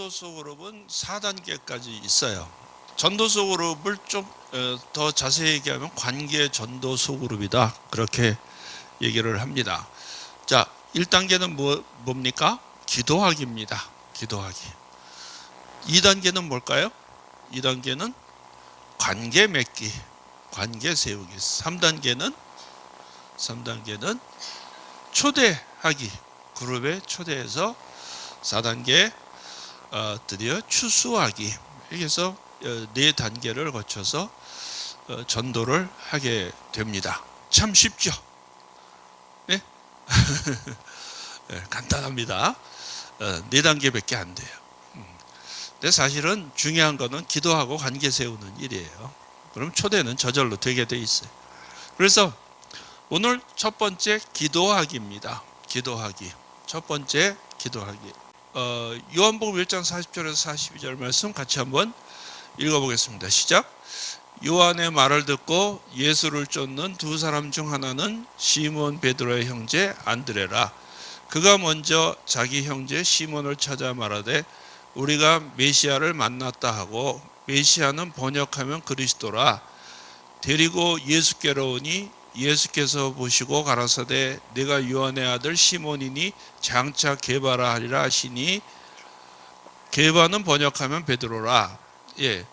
전도서 그룹은 4단계까지 있어요. 전도서 그룹을 좀 더 자세히 얘기하면 관계 전도서 그룹이다, 그렇게 얘기를 합니다. 자, 1단계는 뭡니까? 기도하기입니다. 기도하기. 2단계는 뭘까요? 2단계는 관계 맺기, 관계 세우기. 3단계는 초대하기, 그룹에 초대해서 4단계 드디어 추수하기. 이렇게 해서 4단계를 거쳐서 전도를 하게 됩니다. 참 쉽죠? 네? 네, 간단합니다. 4단계밖에 안 돼요. 근데 사실은 중요한 거는 기도하고 관계 세우는 일이에요. 그럼 초대는 저절로 되게 돼 있어요. 그래서 오늘 첫 번째 기도하기입니다. 기도하기. 첫 번째 기도하기. 요한복음 1장 40절에서 42절 말씀 같이 한번 읽어보겠습니다. 시작. 요한의 말을 듣고 예수를 쫓는 두 사람 중 하나는 시몬 베드로의 형제 안드레라. 그가 먼저 자기 형제 시몬을 찾아 말하되 우리가 메시아를 만났다 하고, 메시아는 번역하면 그리스도라. 데리고 예수께로 오니 예수께서 보시고 가라사대 내가 요한의 아들 시몬이니 장차 게바라 하리라 하시니, 게바는 번역하면 베드로라. 예,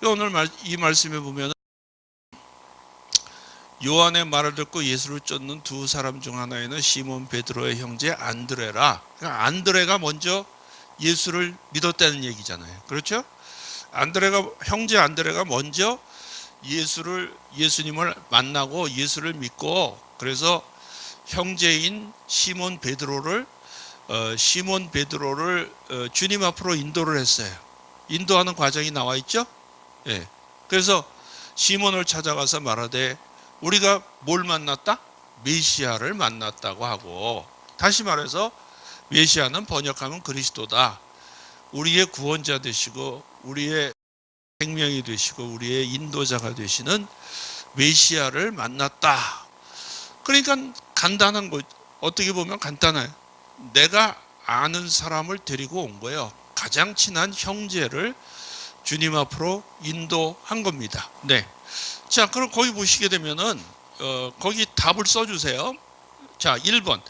오늘 이 말씀에 보면 요한의 말을 듣고 예수를 쫓는 두 사람 중 하나에는 시몬 베드로의 형제 안드레라. 그러니까 안드레가 먼저 예수를 믿었다는 얘기잖아요. 그렇죠? 형제 안드레가 먼저 예수님을 만나고 예수를 믿고, 그래서 형제인 시몬 베드로를 주님 앞으로 인도를 했어요. 인도하는 과정이 나와 있죠? 예. 그래서 시몬을 찾아가서 말하되 우리가 뭘 만났다? 메시아를 만났다고 하고, 다시 말해서 메시아는 번역하면 그리스도다. 우리의 구원자 되시고 우리의 생명이 되시고 우리의 인도자가 되시는 메시아를 만났다. 그러니까 간단한 거, 어떻게 보면 간단해요. 내가 아는 사람을 데리고 온 거예요. 가장 친한 형제를 주님 앞으로 인도한 겁니다. 네. 자, 그럼 거기 보시게 되면은 거기 답을 써주세요. 자, 1번.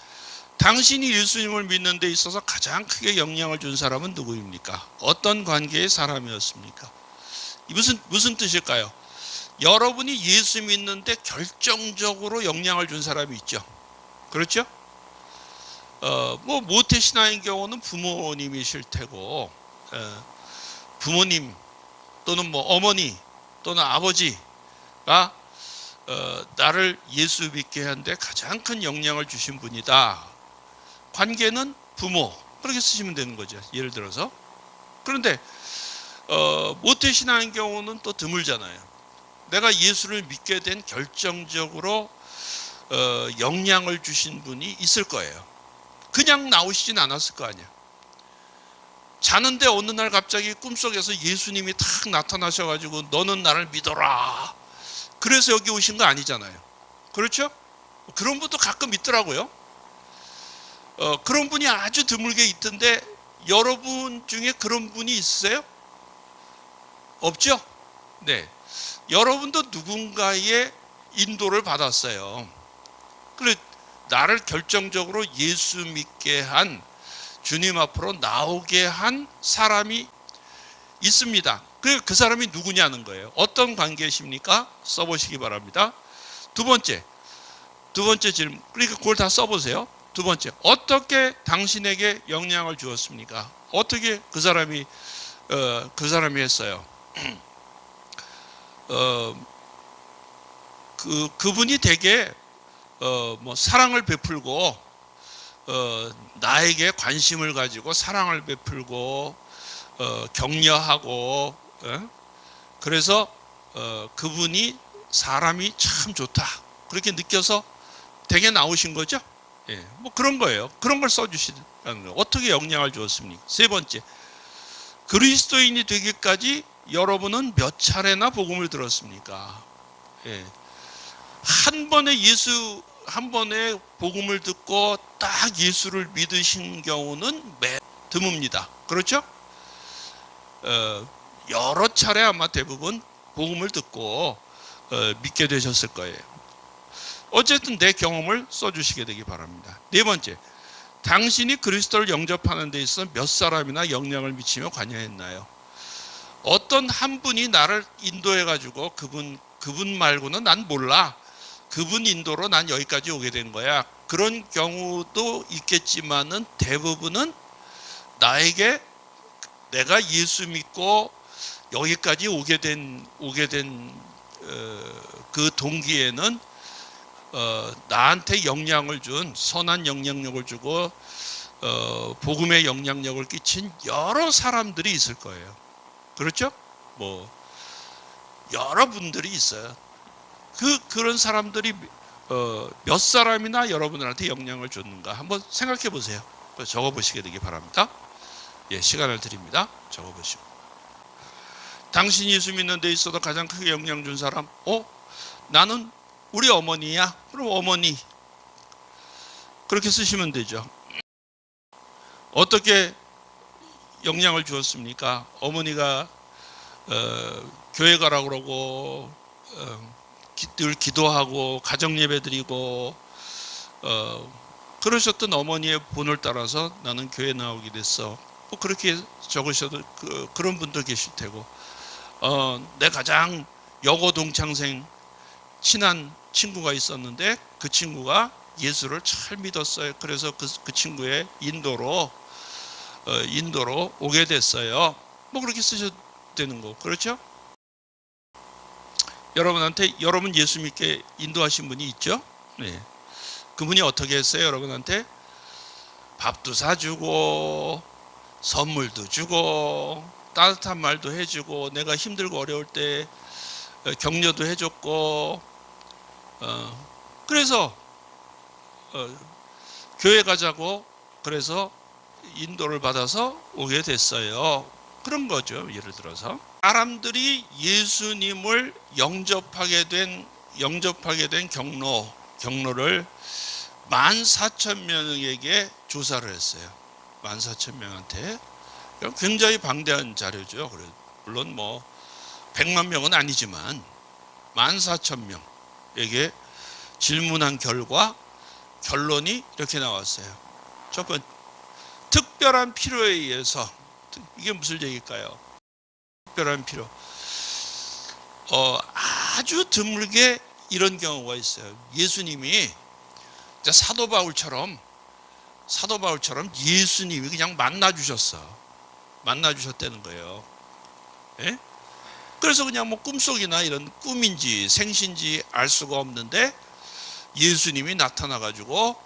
당신이 예수님을 믿는 데 있어서 가장 크게 영향을 준 사람은 누구입니까? 어떤 관계의 사람이었습니까? 무슨 뜻일까요? 여러분이 예수 믿는데 결정적으로 영향을 준 사람이 있죠. 그렇죠? 모태신앙인 경우는 부모님이실 테고, 부모님 또는 어머니 또는 아버지가 나를 예수 믿게 하는데 가장 큰 영향을 주신 분이다. 관계는 부모, 그렇게 쓰시면 되는 거죠. 예를 들어서. 그런데 모태신앙인 경우는 또 드물잖아요. 내가 예수를 믿게 된 결정적으로 영향을 주신 분이 있을 거예요. 그냥 나오시진 않았을 거 아니야. 자는데 어느 날 갑자기 꿈속에서 예수님이 탁 나타나셔가지고 너는 나를 믿어라, 그래서 여기 오신 거 아니잖아요. 그렇죠? 그런 분도 가끔 있더라고요. 그런 분이 아주 드물게 있던데, 여러분 중에 그런 분이 있으세요? 없죠? 네. 여러분도 누군가의 인도를 받았어요. 그래, 나를 결정적으로 예수 믿게 한, 주님 앞으로 나오게 한 사람이 있습니다. 그 사람이 누구냐는 거예요. 어떤 관계십니까? 써보시기 바랍니다. 두 번째 질문. 그러니까 그걸 다 써보세요. 두 번째, 어떻게 당신에게 영향을 주었습니까? 어떻게 그 사람이 했어요? 그분이 되게 사랑을 베풀고, 나에게 관심을 가지고 사랑을 베풀고 격려하고, 그래서 그분이 사람이 참 좋다, 그렇게 느껴서 되게 나오신 거죠. 예, 그런 거예요. 그런 걸 써주시는 거예요. 어떻게 영향을 주었습니까? 세 번째, 그리스도인이 되기까지 여러분은 몇 차례나 복음을 들었습니까? 예, 한 번에 복음을 듣고 딱 예수를 믿으신 경우는 드뭅니다. 그렇죠? 여러 차례 아마 대부분 복음을 듣고 믿게 되셨을 거예요. 어쨌든 내 경험을 써주시게 되기 바랍니다. 네 번째, 당신이 그리스도를 영접하는 데 있어 몇 사람이나 영향을 미치며 관여했나요? 어떤 한 분이 나를 인도해 가지고 그분 말고는 난 몰라. 그분 인도로 난 여기까지 오게 된 거야. 그런 경우도 있겠지만은 대부분은 나에게 내가 예수 믿고 여기까지 오게 된 그 동기에는 나한테 영향을 준, 선한 영향력을 주고 복음의 영향력을 끼친 여러 사람들이 있을 거예요. 그렇죠? 뭐 여러 분들이 있어요. 그런 사람들이 몇 사람이나 여러분들한테 영향을 줬는가 한번 생각해 보세요. 적어 보시게 되기 바랍니다. 예, 시간을 드립니다. 적어 보시고. 당신이 예수 믿는 데 있어도 가장 크게 영향 준 사람? 나는 우리 어머니야. 그럼 어머니. 그렇게 쓰시면 되죠. 어떻게 영향을 주었습니까? 어머니가 교회 가라고 그러고 늘 기도하고 가정 예배 드리고 그러셨던 어머니의 본을 따라서 나는 교회 나오게 됐어. 뭐 그렇게 적으셔도 그런 분도 계실 테고 내 가장 여고 동창생 친한 친구가 있었는데 그 친구가 예수를 잘 믿었어요. 그래서 그 친구의 인도로 오게 됐어요. 뭐 그렇게 쓰셔도 되는 거 그렇죠? 여러분한테 여러분 예수 믿게 인도하신 분이 있죠? 네. 그분이 어떻게 했어요? 여러분한테 밥도 사주고 선물도 주고 따뜻한 말도 해주고 내가 힘들고 어려울 때 격려도 해줬고 그래서 교회 가자고 그래서 인도를 받아서 오게 됐어요. 그런 거죠. 예를 들어서 사람들이 예수님을 영접하게 된 경로를 14,000명에게 조사를 했어요. 14,000명한테. 굉장히 방대한 자료죠. 물론 뭐 100만 명은 아니지만 14,000명에게 질문한 결과 결론이 이렇게 나왔어요. 첫 번째, 특별한 필요에 의해서. 이게 무슨 얘기일까요? 특별한 필요. 아주 드물게 이런 경우가 있어요. 예수님이 사도 바울처럼 예수님이 그냥 만나주셨다는 거예요. 예? 그래서 그냥 뭐 꿈속이나 이런 꿈인지 생신지 알 수가 없는데 예수님이 나타나가지고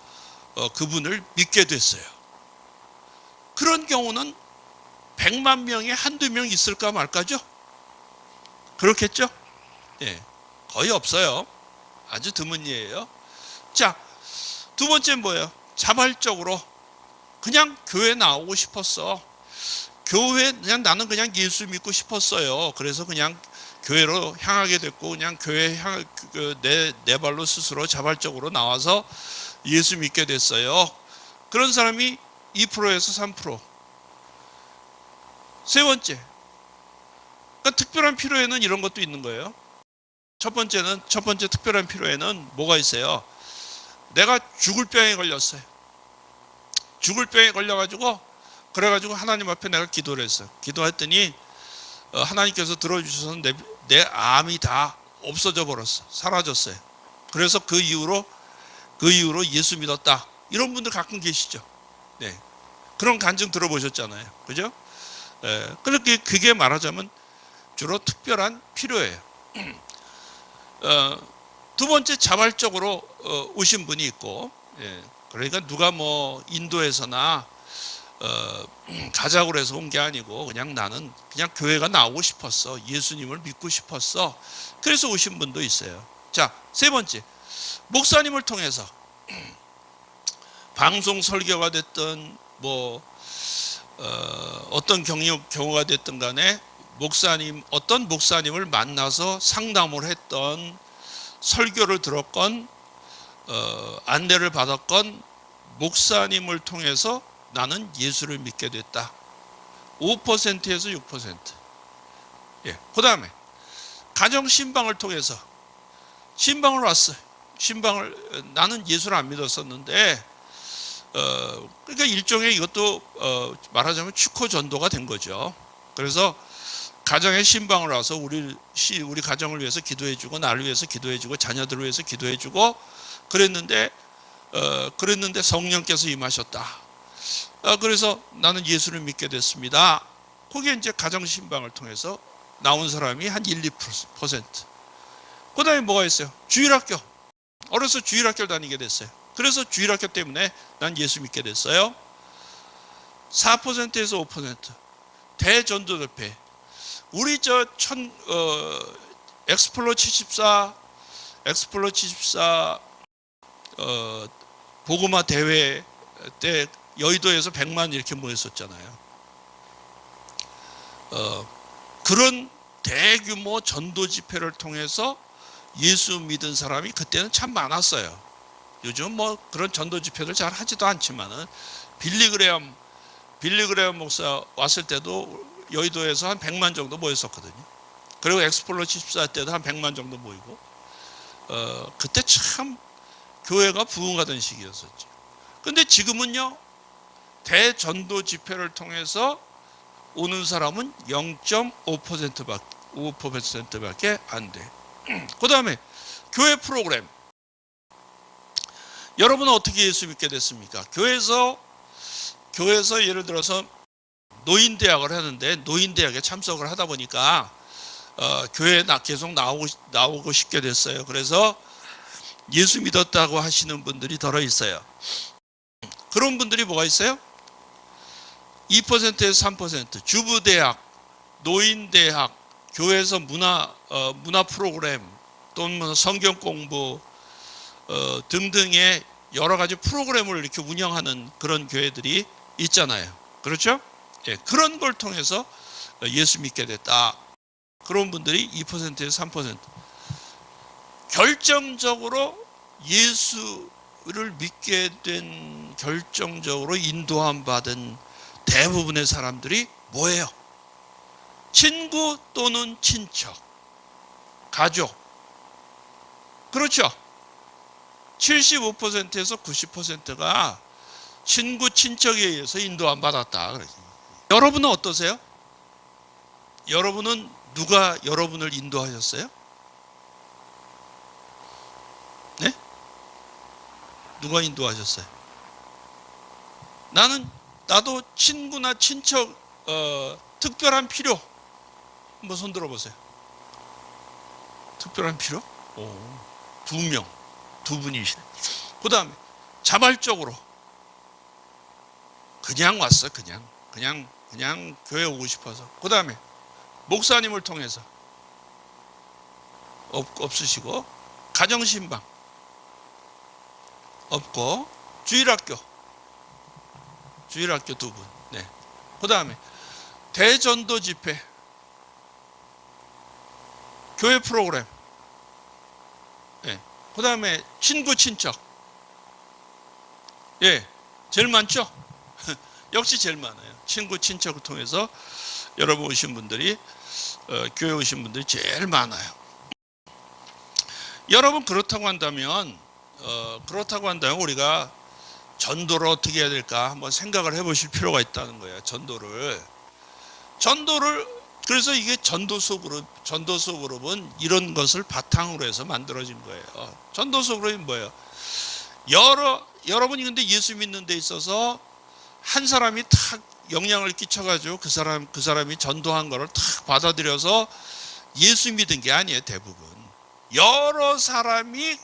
그분을 믿게 됐어요. 그런 경우는 100만 명에 한두 명 있을까 말까죠? 그렇겠죠? 예, 거의 없어요. 아주 드문 예예요. 자, 두 번째는 뭐예요? 자발적으로 그냥 교회 나오고 싶었어. 나는 그냥 예수 믿고 싶었어요. 그래서 그냥 교회로 향하게 됐고 그냥 내 발로 스스로 자발적으로 나와서 예수 믿게 됐어요. 그런 사람이 2%에서 3%. 세 번째, 그러니까 특별한 필요에는 이런 것도 있는 거예요. 첫 번째 특별한 필요에는 뭐가 있어요? 내가 죽을 병에 걸렸어요. 죽을 병에 걸려가지고 그래가지고 하나님 앞에 내가 기도를 했어요. 기도했더니 하나님께서 들어주셔서 내 암이 다 없어져 버렸어. 사라졌어요. 그래서 그 이후로 예수 믿었다. 이런 분들 가끔 계시죠. 네, 그런 간증 들어보셨잖아요. 그죠? 그렇게 그게 말하자면 주로 특별한 필요예요. 두 번째 자발적으로 오신 분이 있고, 그러니까 누가 뭐 인도에서나 가자고 해서 온 게 아니고 그냥 나는 그냥 교회가 나오고 싶었어. 예수님을 믿고 싶었어. 그래서 오신 분도 있어요. 자, 세 번째, 목사님을 통해서 방송 설교가 됐든 뭐 어떤 경우가 됐든 간에 어떤 목사님을 만나서 상담을 했던, 설교를 들었건 안내를 받았건 목사님을 통해서 나는 예수를 믿게 됐다. 5%에서 6%. 예. 그 다음에 가정 신방을 통해서 신방을 왔어요. 신방을 나는 예수를 안 믿었었는데 그러니까 일종의 이것도 말하자면 축호 전도가 된 거죠. 그래서 가정에 신방을 와서 우리 가정을 위해서 기도해주고 나를 위해서 기도해주고 자녀들을 위해서 기도해주고 그랬는데 성령께서 임하셨다. 그래서 나는 예수를 믿게 됐습니다. 거기에 이제 가정 신방을 통해서 나온 사람이 한 1~2%. 그 다음에 뭐가 있어요? 주일학교. 어려서 주일학교를 다니게 됐어요. 그래서 주일학교 때문에 난 예수 믿게 됐어요. 4%에서 5%. 대전도협회. 우리 엑스플로 74 복음화 대회 때 여의도에서 100만 이렇게 모였었잖아요. 그런 대규모 전도 집회를 통해서 예수 믿은 사람이 그때는 참 많았어요. 요즘 뭐 그런 전도 집회를 잘 하지도 않지만은 빌리그레엄 목사 왔을 때도 여의도에서 한 100만 정도 모였었거든요. 그리고 엑스플로 74 때도 한 100만 정도 모이고 그때 참 교회가 부흥하던 시기였었죠. 근데 지금은요, 대전도 집회를 통해서 오는 사람은 0.5%밖에 안 돼. 그 다음에 교회 프로그램. 여러분은 어떻게 예수 믿게 됐습니까? 교회에서 예를 들어서 노인대학을 하는데 노인대학에 참석을 하다 보니까 교회에 계속 나오고 싶게 됐어요. 그래서 예수 믿었다고 하시는 분들이 덜어 있어요. 그런 분들이 뭐가 있어요? 2%에서 3%. 주부대학, 노인대학, 교회에서 문화 프로그램 또는 성경 공부 등등의 여러 가지 프로그램을 이렇게 운영하는 그런 교회들이 있잖아요. 그렇죠? 예, 그런 걸 통해서 예수 믿게 됐다. 그런 분들이 2%에서 3%. 결정적으로 예수를 믿게 된 결정적으로 인도함 받은 대부분의 사람들이 뭐예요? 친구 또는 친척, 가족. 그렇죠? 75%에서 90%가 친구, 친척에 의해서 인도함 받았다. 여러분은 어떠세요? 여러분은 누가 여러분을 인도하셨어요? 네? 누가 인도하셨어요? 나도 친구나 친척 특별한 필요 한번 손 들어보세요. 특별한 필요? 두 분이시네. 그 다음에 자발적으로 그냥 왔어. 그냥 교회 오고 싶어서. 그 다음에 목사님을 통해서 없으시고, 가정신방 없고, 주일학교 두 분. 네. 그 다음에 대전도 집회, 교회 프로그램. 네. 그 다음에 친구, 친척. 예, 제일 많죠? 역시 제일 많아요. 친구, 친척을 통해서 여러분 오신 분들이, 교회 오신 분들이 제일 많아요. 여러분 그렇다고 한다면 우리가 전도를 어떻게 해야 될까 한번 생각을 해보실 필요가 있다는 거예요. 전도를 그래서 이게 전도서 그룹은 이런 것을 바탕으로 해서 만들어진 거예요. 전도서 그룹이 뭐예요? 여러분이 근데 예수 믿는 데 있어서 한 사람이 탁 영향을 끼쳐가지고 그 사람이 전도한 거를 탁 받아들여서 예수 믿은 게 아니에요. 대부분 여러 사람이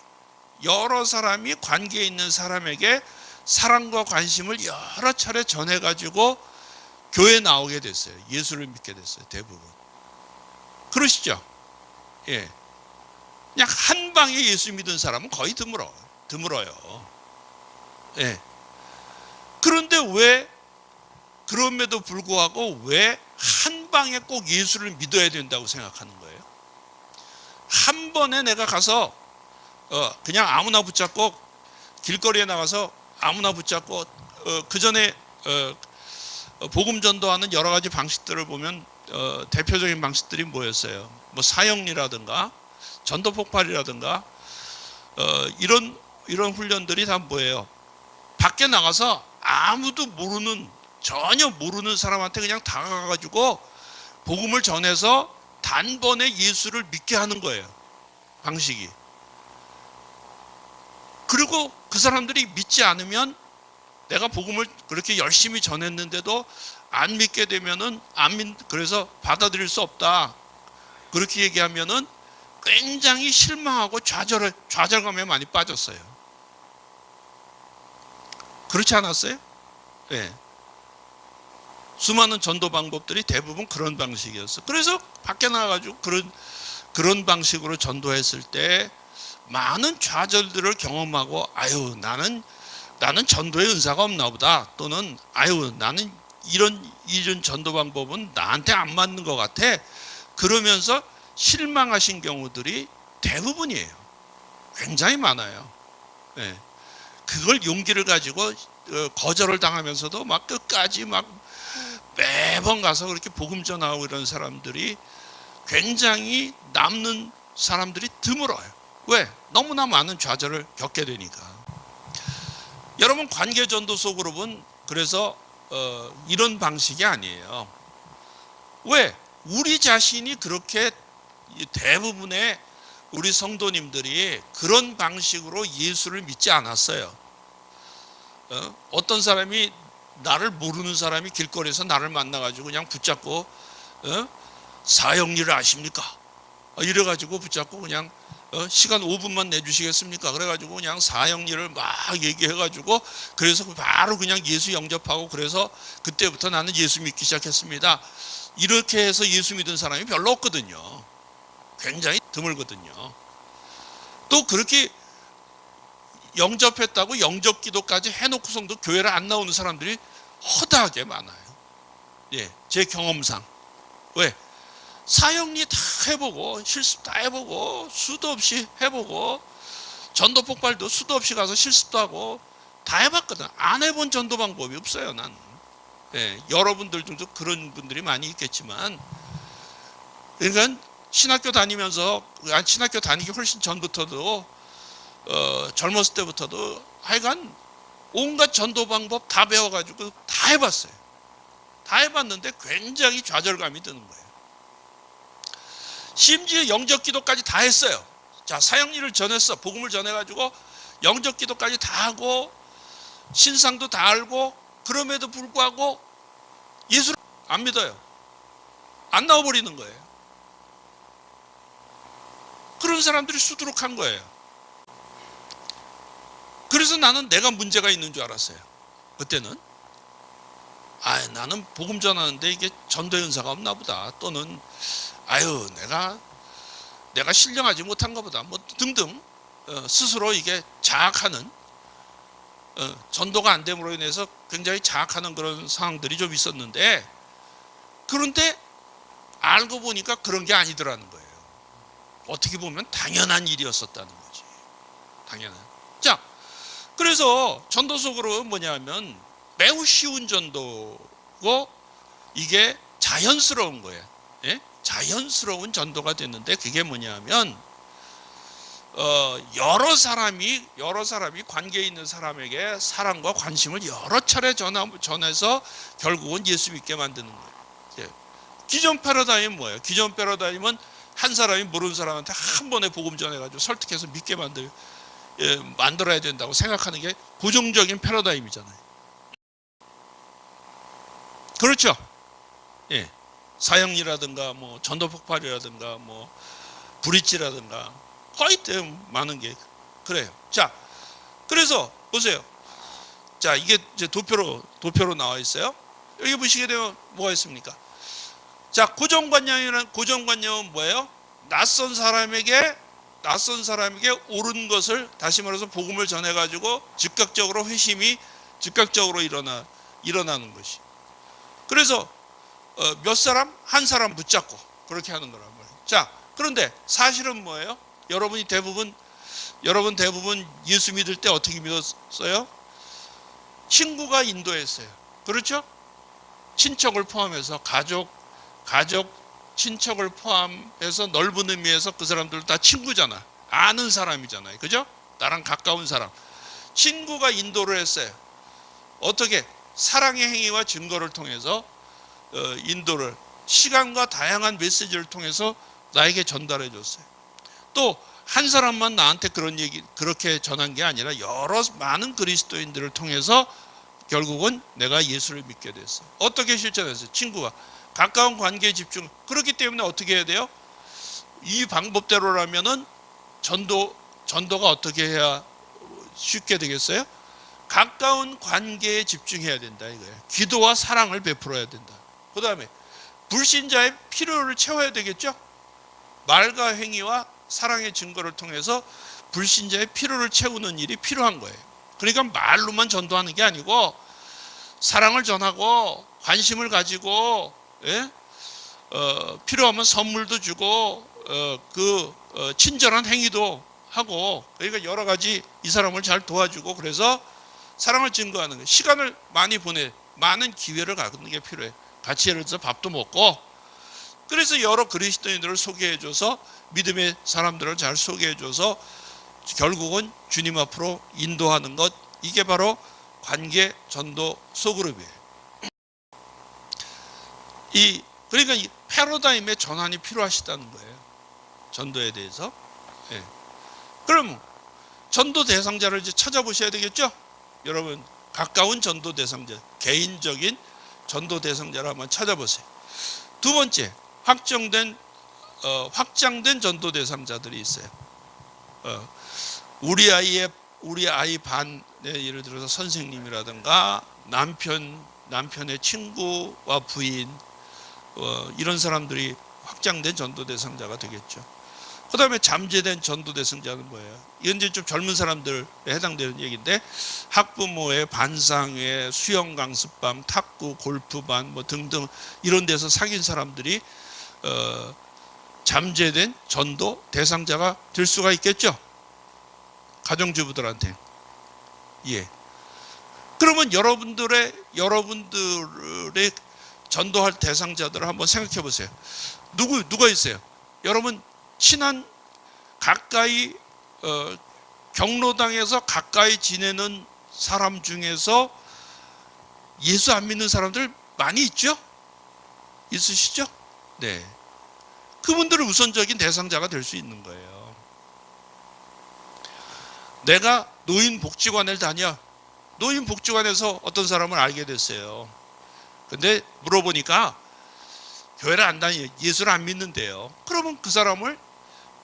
관계에 있는 사람에게 사랑과 관심을 여러 차례 전해가지고 교회에 나오게 됐어요. 예수를 믿게 됐어요. 대부분 그러시죠? 예, 그냥 한 방에 예수 믿은 사람은 거의 드물어요. 예. 그런데 그럼에도 불구하고 왜 한 방에 꼭 예수를 믿어야 된다고 생각하는 거예요? 한 번에 내가 가서 그냥 아무나 붙잡고 길거리에 나가서 아무나 붙잡고 그 전에 복음 전도하는 여러 가지 방식들을 보면 대표적인 방식들이 뭐였어요? 뭐 사형리라든가 전도 폭발이라든가 이런 훈련들이 다 뭐예요? 밖에 나가서 아무도 모르는, 전혀 모르는 사람한테 그냥 다가가가지고 복음을 전해서 단번에 예수를 믿게 하는 거예요. 방식이. 그리고 그 사람들이 믿지 않으면, 내가 복음을 그렇게 열심히 전했는데도 안 믿게 되면은 그래서 받아들일 수 없다, 그렇게 얘기하면은 굉장히 실망하고 좌절감에 많이 빠졌어요. 그렇지 않았어요? 네. 수많은 전도 방법들이 대부분 그런 방식이었어. 그래서 밖에 나가가지고 그런 방식으로 전도했을 때 많은 좌절들을 경험하고, 아유 나는 전도의 은사가 없나 보다, 또는 아유 나는 이런 전도 방법은 나한테 안 맞는 것 같아, 그러면서 실망하신 경우들이 대부분이에요. 굉장히 많아요. 네. 그걸 용기를 가지고 거절을 당하면서도 막 끝까지 막 매번 가서 그렇게 복음 전하고 이런 사람들이 굉장히 남는 사람들이 드물어요. 왜? 너무나 많은 좌절을 겪게 되니까. 여러분, 관계전도소 그룹은 그래서 이런 방식이 아니에요. 왜? 우리 자신이 그렇게, 대부분의 우리 성도님들이 그런 방식으로 예수를 믿지 않았어요. 어떤 사람이, 나를 모르는 사람이 길거리에서 나를 만나가지고 그냥 붙잡고 사형리를 아십니까? 이래가지고 붙잡고 그냥 시간 5분만 내주시겠습니까? 그래가지고 그냥 사형리를 막 얘기해가지고, 그래서 바로 그냥 예수 영접하고, 그래서 그때부터 나는 예수 믿기 시작했습니다, 이렇게 해서 예수 믿은 사람이 별로 없거든요. 굉장히 드물거든요. 또 그렇게 영접했다고 영접 기도까지 해놓고서도 교회를 안 나오는 사람들이 허다하게 많아요. 예, 제 경험상. 왜? 사형리 다 해보고, 실습 다 해보고, 수도 없이 해보고, 전도 폭발도 수도 없이 가서 실습도 하고 다 해봤거든. 안 해본 전도 방법이 없어요, 난. 예, 여러분들 중도 그런 분들이 많이 있겠지만, 그러니까 신학교 다니기 훨씬 전부터도, 젊었을 때부터도 하여간 온갖 전도 방법 다 배워가지고 다 해봤어요. 다 해봤는데 굉장히 좌절감이 드는 거예요. 심지어 영접 기도까지 다 했어요. 자, 사형리를 전했어. 복음을 전해가지고 영접 기도까지 다 하고 신상도 다 알고, 그럼에도 불구하고 예수를 안 믿어요. 안 나와버리는 거예요. 그런 사람들이 수두룩한 거예요. 그래서 나는 내가 문제가 있는 줄 알았어요. 그때는 나는 복음 전하는데 이게 전도의 은사가 없나 보다, 또는 아유 내가 신령하지 못한가 보다, 뭐 등등 스스로 이게 자학하는, 전도가 안 됨으로 인해서 굉장히 자학하는 그런 상황들이 좀 있었는데, 그런데 알고 보니까 그런 게 아니더라는 거예요. 어떻게 보면 당연한 일이었었다는 거지. 당연한. 자, 그래서 전도속으로 뭐냐면 매우 쉬운 전도고, 이게 자연스러운 거예요. 예? 자연스러운 전도가 됐는데, 그게 뭐냐면 여러 사람이 관계 있는 사람에게 사랑과 관심을 여러 차례 전해서 결국은 예수 믿게 만드는 거예요. 예. 기존 패러다임은 뭐예요? 기존 패러다임은 한 사람이 모르는 사람한테 한 번에 복음 전해가지고 설득해서 믿게 만들어야 된다고 생각하는 게 고정적인 패러다임이잖아요. 그렇죠? 예. 사형리라든가 뭐 전도 폭발이라든가 뭐 브릿지라든가 거의 많은 게 그래요. 자, 그래서 보세요. 자, 이게 이제 도표로 나와 있어요. 여기 보시게 되면 뭐가 있습니까? 자, 고정관념은 뭐예요? 낯선 사람에게 옳은 것을, 다시 말해서 복음을 전해가지고 즉각적으로 회심이 즉각적으로 일어나는 것이. 그래서 한 사람 붙잡고 그렇게 하는 거란 말이에요. 자, 그런데 사실은 뭐예요? 여러분 대부분 예수 믿을 때 어떻게 믿었어요? 친구가 인도했어요. 그렇죠? 친척을 포함해서 가족, 친척을 포함해서 넓은 의미에서 그 사람들 다 친구잖아. 아는 사람이잖아요. 그죠? 나랑 가까운 사람. 친구가 인도를 했어요. 어떻게? 사랑의 행위와 증거를 통해서 인도를, 시간과 다양한 메시지를 통해서 나에게 전달해 줬어요. 또 한 사람만 나한테 그렇게 전한 게 아니라 많은 그리스도인들을 통해서 결국은 내가 예수를 믿게 됐어요. 어떻게 실천했어요? 친구가 가까운 관계에 집중. 그렇기 때문에 어떻게 해야 돼요? 이 방법대로라면은 전도가 어떻게 해야 쉽게 되겠어요? 가까운 관계에 집중해야 된다 이거예요. 기도와 사랑을 베풀어야 된다. 그 다음에 불신자의 필요를 채워야 되겠죠? 말과 행위와 사랑의 증거를 통해서 불신자의 필요를 채우는 일이 필요한 거예요. 그러니까 말로만 전도하는 게 아니고 사랑을 전하고 관심을 가지고, 예? 필요하면 선물도 주고 친절한 행위도 하고, 그러니까 여러 가지 이 사람을 잘 도와주고, 그래서 사랑을 증거하는 거예요. 시간을 많이 많은 기회를 갖는 게 필요해. 같이 예를 들어서 밥도 먹고, 그래서 여러 그리스도인들을 소개해줘서 믿음의 사람들을 잘 소개해줘서 결국은 주님 앞으로 인도하는 것, 이게 바로 관계 전도 소그룹이에요. 그러니까 이 패러다임의 전환이 필요하시다는 거예요. 전도에 대해서. 예. 그럼 전도 대상자를 이제 찾아보셔야 되겠죠? 여러분, 가까운 전도 대상자, 개인적인 전도 대상자를 한번 찾아보세요. 두 번째, 확장된 전도 대상자들이 있어요. 우리 아이 반, 예를 들어서 선생님이라든가 남편의 친구와 부인, 이런 사람들이 확장된 전도 대상자가 되겠죠. 그 다음에 잠재된 전도 대상자는 뭐예요? 이건 이제 좀 젊은 사람들에 해당되는 얘기인데, 학부모의 반상회, 수영 강습반, 탁구, 골프반 뭐 등등 이런 데서 사귄 사람들이 잠재된 전도 대상자가 될 수가 있겠죠. 가정주부들한테. 예. 그러면 여러분들의 전도할 대상자들을 한번 생각해 보세요. 누가 있어요? 여러분 친한, 가까이 경로당에서 가까이 지내는 사람 중에서 예수 안 믿는 사람들 많이 있죠? 있으시죠? 네. 그분들은 우선적인 대상자가 될 수 있는 거예요. 내가 노인복지관을 다녀. 노인복지관에서 어떤 사람을 알게 됐어요. 근데 물어보니까 교회를 안 다녀, 예수를 안 믿는데요. 그러면 그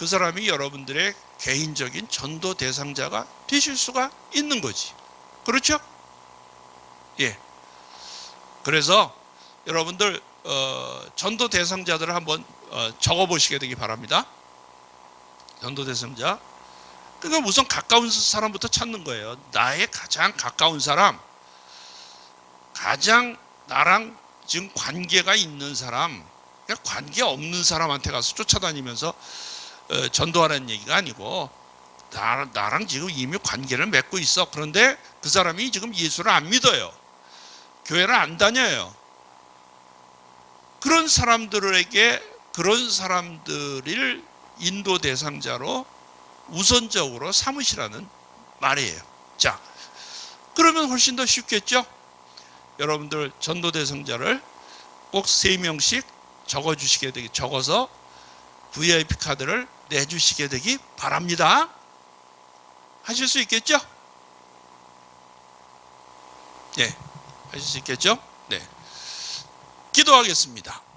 사람이 여러분들의 개인적인 전도 대상자가 되실 수가 있는 거지. 그렇죠? 예. 그래서 여러분들 전도 대상자들을 한번 적어 보시게 되기 바랍니다. 전도 대상자. 그러니까 우선 가까운 사람부터 찾는 거예요. 나의 가장 가까운 사람, 가장 나랑 지금 관계가 있는 사람, 그냥 관계 없는 사람한테 가서 쫓아다니면서 전도하라는 얘기가 아니고, 나랑 지금 이미 관계를 맺고 있어. 그런데 그 사람이 지금 예수를 안 믿어요. 교회를 안 다녀요. 그런 사람들을 인도 대상자로 우선적으로 삼으시라는 말이에요. 자, 그러면 훨씬 더 쉽겠죠? 여러분들 전도 대상자를 꼭 3명씩 적어서 VIP 카드를 내주시게 되기 바랍니다. 하실 수 있겠죠? 네, 하실 수 있겠죠? 네. 기도하겠습니다.